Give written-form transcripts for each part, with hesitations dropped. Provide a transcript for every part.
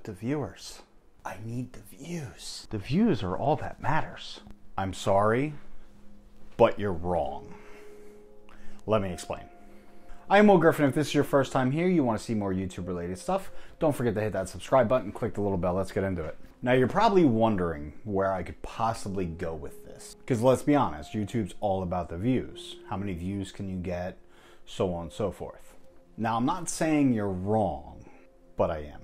with the viewers. I need the views. The views are all that matters. I'm sorry, but you're wrong. Let me explain. I am Griffin. If this is your first time here, you want to see more YouTube related stuff, don't forget to hit that subscribe button, click the little bell. Let's get into it. Now you're probably wondering where I could possibly go with this. Because let's be honest, YouTube's all about the views. How many views can you get? So on and so forth. Now I'm not saying you're wrong, but I am.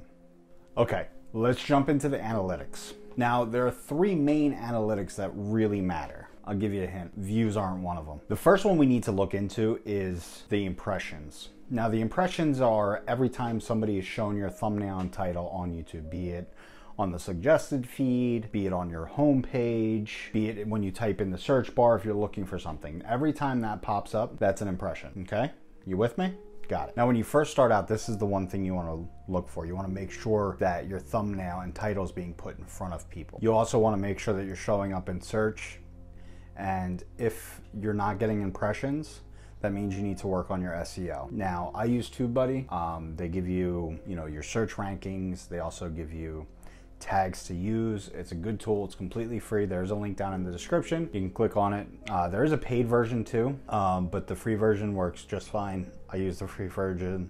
Okay, let's jump into the analytics. Now there are three main analytics that really matter. I'll give you a hint. Views aren't one of them. The first one we need to look into is the impressions. Now the impressions are every time somebody is shown your thumbnail and title on YouTube, be it on the suggested feed, be it on your home page, be it when you type in the search bar if you're looking for something. Every time that pops up, that's an impression, okay? You with me? Got it. Now when you first start out, this is the one thing you want to look for. You want to make sure that your thumbnail and title is being put in front of people. You also want to make sure that you're showing up in search. And if you're not getting impressions, that means you need to work on your SEO. Now, I use TubeBuddy. They give you, your search rankings. They also give you tags to use. It's a good tool. It's completely free. There's a link down in the description. You can click on it. There is a paid version too, but the free version works just fine. I use the free version,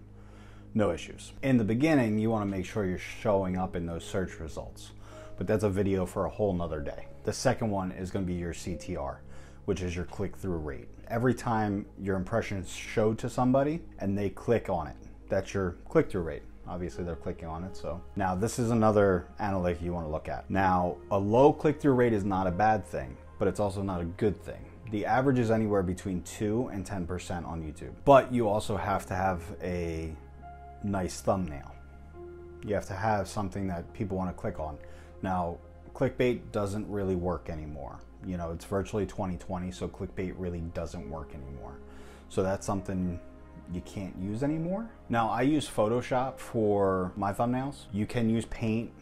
no issues. In the beginning, you want to make sure you're showing up in those search results, but that's a video for a whole nother day. The second one is going to be your CTR, which is your click-through rate. Every time your impression is showed to somebody and they click on it, that's your click-through rate. Obviously they're clicking on it, so. Now this is another analytic you want to look at. Now, a low click-through rate is not a bad thing, but it's also not a good thing. The average is anywhere between 2 and 10% on YouTube. But you also have to have a nice thumbnail. You have to have something that people want to click on. Now, clickbait doesn't really work anymore. It's virtually 2020, so clickbait really doesn't work anymore. So that's something you can't use anymore. Now I use Photoshop for my thumbnails. You can use Paint,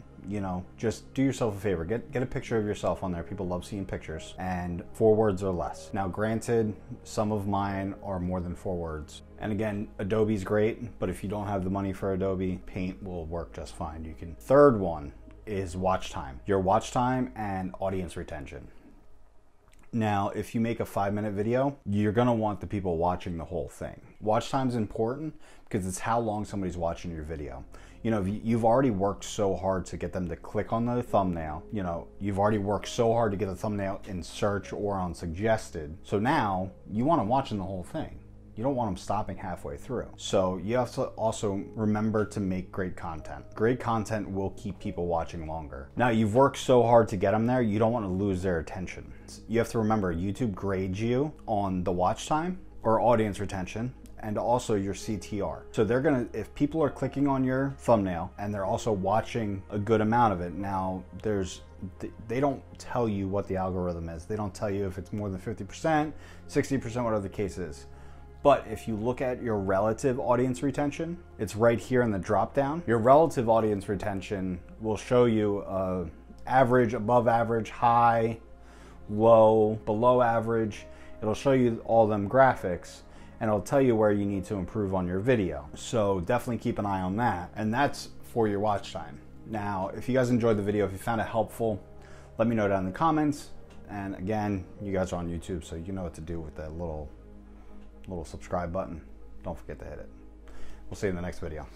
just do yourself a favor. Get a picture of yourself on there. People love seeing pictures, and 4 words or less. Now granted, some of mine are more than 4 words. And again, Adobe's great, but if you don't have the money for Adobe, Paint will work just fine. Third one is watch time. Your watch time and audience retention. Now, if you make a 5-minute video, you're gonna want the people watching the whole thing. Watch time is important because it's how long somebody's watching your video. If you've already worked so hard to get them to click on the thumbnail, you've already worked so hard to get the thumbnail in search or on suggested. So now you want them watching the whole thing. You don't want them stopping halfway through. So you have to also remember to make great content. Great content will keep people watching longer. Now you've worked so hard to get them there, you don't want to lose their attention. You have to remember YouTube grades you on the watch time or audience retention and also your CTR. So if people are clicking on your thumbnail and they're also watching a good amount of it, now they don't tell you what the algorithm is. They don't tell you if it's more than 50%, 60%, whatever the case is. But if you look at your relative audience retention, it's right here in the drop down. Your relative audience retention will show you average, above average, high, low, below average. It'll show you all them graphics and it'll tell you where you need to improve on your video. So definitely keep an eye on that. And that's for your watch time. Now, if you guys enjoyed the video, if you found it helpful, let me know down in the comments. And again, you guys are on YouTube, so you know what to do with that little subscribe button. Don't forget to hit it. We'll see you in the next video.